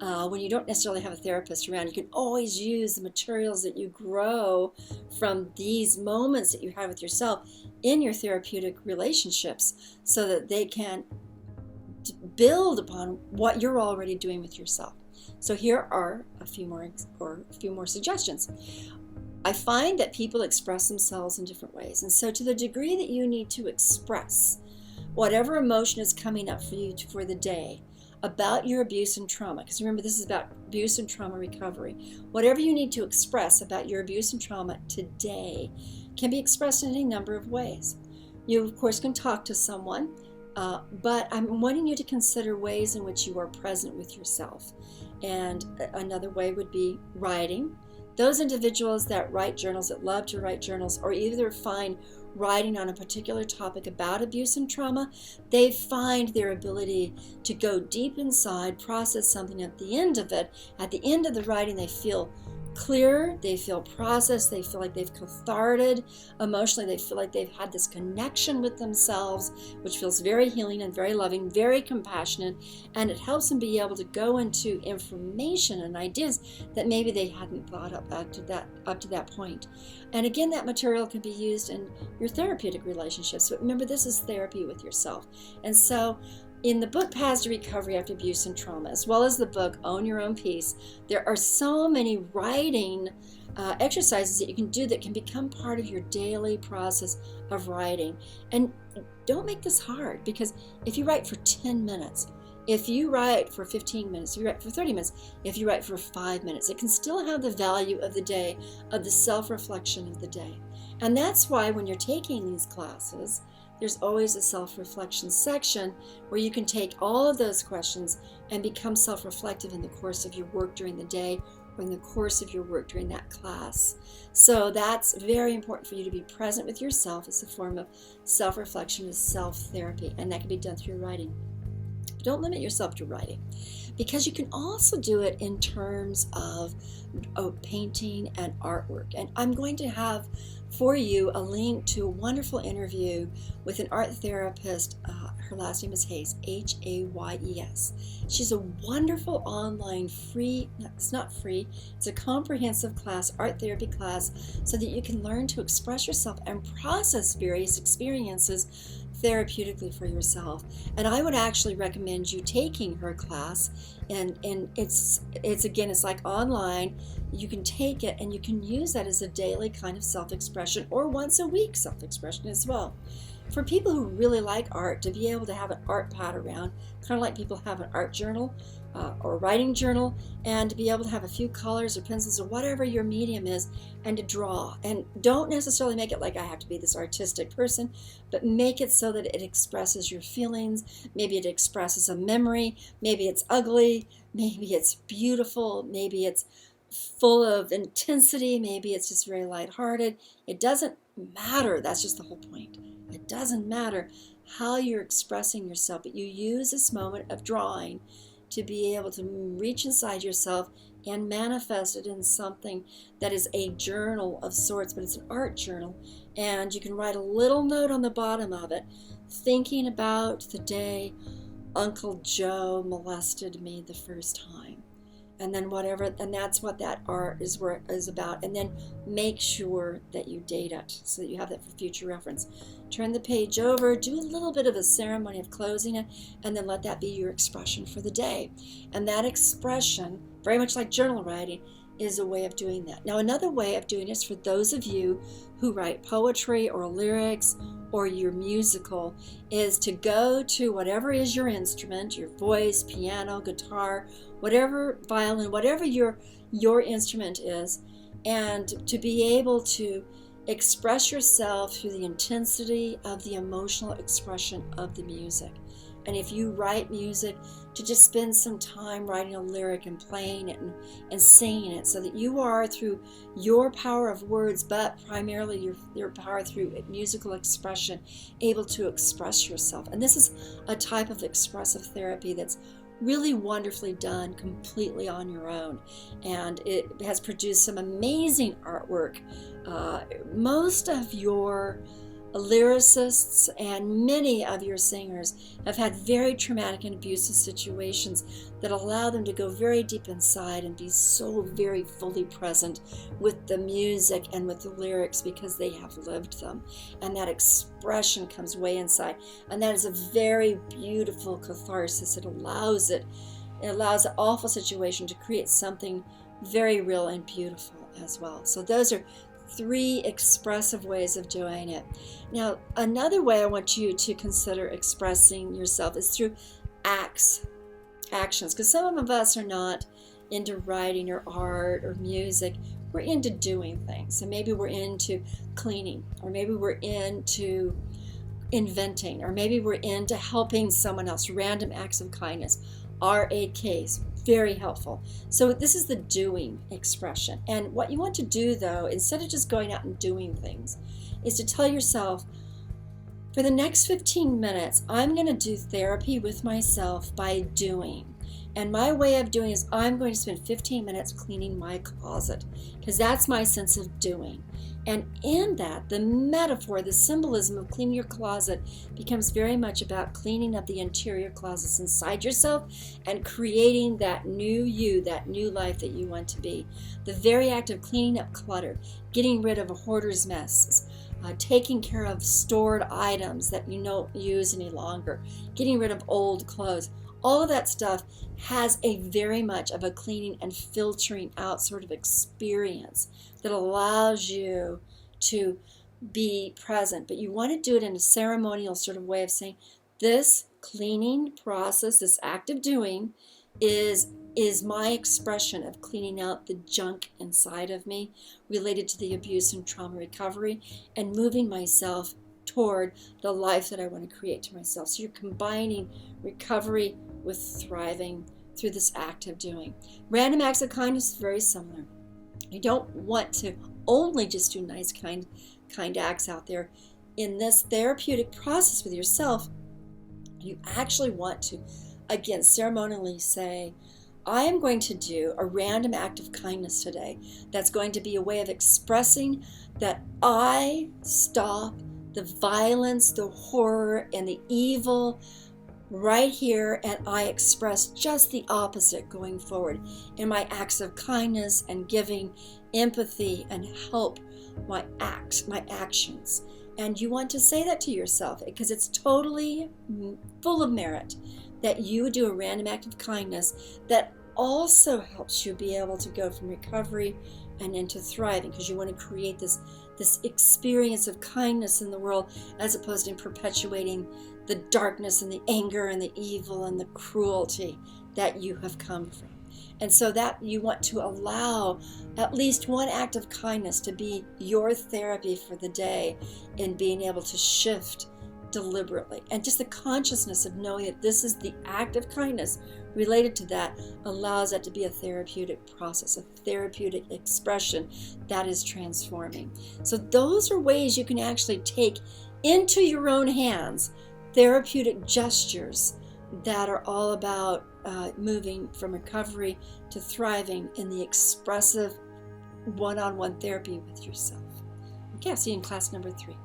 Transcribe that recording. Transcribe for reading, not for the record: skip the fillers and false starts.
when you don't necessarily have a therapist around, you can always use the materials that you grow from these moments that you have with yourself in your therapeutic relationships so that they can build upon what you're already doing with yourself. So here are a few more suggestions. I find that people express themselves in different ways. And so to the degree that you need to express whatever emotion is coming up for you for the day about your abuse and trauma, because remember, this is about abuse and trauma recovery. Whatever you need to express about your abuse and trauma today can be expressed in any number of ways. You, of course, can talk to someone, but I'm wanting you to consider ways in which you are present with yourself. And another way would be writing. Those individuals that write journals, that love to write journals, or either find writing on a particular topic about abuse and trauma, they find their ability to go deep inside, process something. At the end of it, at the end of the writing, they feel clear, they feel processed, they feel like they've catharted emotionally, they feel like they've had this connection with themselves, which feels very healing and very loving, very compassionate, and it helps them be able to go into information and ideas that maybe they hadn't thought up to that point. And again, that material can be used in your therapeutic relationships. But remember, this is therapy with yourself. And so in the book Paths to Recovery After Abuse and Trauma, as well as the book Own Your Own Peace, there are so many writing exercises that you can do that can become part of your daily process of writing. And don't make this hard, because if you write for 10 minutes, if you write for 15 minutes, if you write for 30 minutes, if you write for 5 minutes, it can still have the value of the day, of the self-reflection of the day. And that's why when you're taking these classes, there's always a self-reflection section where you can take all of those questions and become self-reflective in the course of your work during the day or in the course of your work during that class. So that's very important for you to be present with yourself as a form of self-reflection, as self-therapy, and that can be done through writing. But don't limit yourself to writing, because you can also do it in terms of painting and artwork. And I'm going to have for you a link to a wonderful interview with an art therapist. Her last name is Hayes, Hayes. She's a wonderful online it's not free, it's a comprehensive class, art therapy class, so that you can learn to express yourself and process various experiences therapeutically for yourself. And I would actually recommend you taking her class, and it's like online. You can take it and you can use that as a daily kind of self-expression, or once a week self-expression as well. For people who really like art, to be able to have an art pad around, kind of like people have an art journal or writing journal, and to be able to have a few colors or pencils or whatever your medium is, and to draw. And don't necessarily make it like I have to be this artistic person, but make it so that it expresses your feelings. Maybe it expresses a memory, maybe it's ugly, maybe it's beautiful, maybe it's full of intensity, maybe it's just very lighthearted. It doesn't matter. That's just the whole point. It doesn't matter how you're expressing yourself, but you use this moment of drawing to be able to reach inside yourself and manifest it in something that is a journal of sorts, but it's an art journal. And you can write a little note on the bottom of it, thinking about the day Uncle Joe molested me the first time. And then and that's what that art is about. And then make sure that you date it so that you have that for future reference. Turn the page over, do a little bit of a ceremony of closing it, and then let that be your expression for the day. And that expression, very much like journal writing, is a way of doing that. Now, another way of doing it is for those of you who write poetry or lyrics or your musical, is to go to whatever is your instrument, your voice, piano, guitar, whatever, violin, whatever your instrument is, and to be able to express yourself through the intensity of the emotional expression of the music. And if you write music, to just spend some time writing a lyric and playing it and singing it, so that you are, through your power of words, but primarily your power through musical expression, able to express yourself. And this is a type of expressive therapy that's really wonderfully done completely on your own. And it has produced some amazing artwork. Most of your lyricists and many of your singers have had very traumatic and abusive situations that allow them to go very deep inside and be so very fully present with the music and with the lyrics because they have lived them. And that expression comes way inside. And that is a very beautiful catharsis. It allows an awful situation to create something very real and beautiful as well. So those are 3 expressive ways of doing it. Now, another way I want you to consider expressing yourself is through actions, because some of us are not into writing or art or music. We're into doing things, and maybe we're into cleaning, or maybe we're into inventing, or maybe we're into helping someone else, random acts of kindness. RAKs, very helpful. So this is the doing expression. And what you want to do, though, instead of just going out and doing things, is to tell yourself, for the next 15 minutes, I'm going to do therapy with myself by doing. And my way of doing is I'm going to spend 15 minutes cleaning my closet, because that's my sense of doing. And in that, the metaphor, the symbolism of cleaning your closet becomes very much about cleaning up the interior closets inside yourself and creating that new you, that new life that you want to be. The very act of cleaning up clutter, getting rid of a hoarder's messes, taking care of stored items that you don't use any longer, getting rid of old clothes. All of that stuff has a very much of a cleaning and filtering out sort of experience that allows you to be present. But you want to do it in a ceremonial sort of way of saying, this cleaning process, this act of doing is my expression of cleaning out the junk inside of me related to the abuse and trauma recovery and moving myself toward the life that I want to create to myself. So you're combining recovery with thriving through this act of doing. Random acts of kindness is very similar. You don't want to only just do nice, kind acts out there. In this therapeutic process with yourself, you actually want to, again, ceremonially say, I am going to do a random act of kindness today. That's going to be a way of expressing that I stop the violence, the horror, and the evil right here, and I express just the opposite going forward in my acts of kindness and giving, empathy and help, my actions. And you want to say that to yourself because it's totally full of merit that you do a random act of kindness that also helps you be able to go from recovery and into thriving, because you want to create this experience of kindness in the world as opposed to perpetuating the darkness and the anger and the evil and the cruelty that you have come from. And so that you want to allow at least one act of kindness to be your therapy for the day in being able to shift deliberately. And just the consciousness of knowing that this is the act of kindness related to that allows that to be a therapeutic process, a therapeutic expression that is transforming. So those are ways you can actually take into your own hands therapeutic gestures that are all about moving from recovery to thriving in the expressive one-on-one therapy with yourself. Okay, I'll see you in class number 3.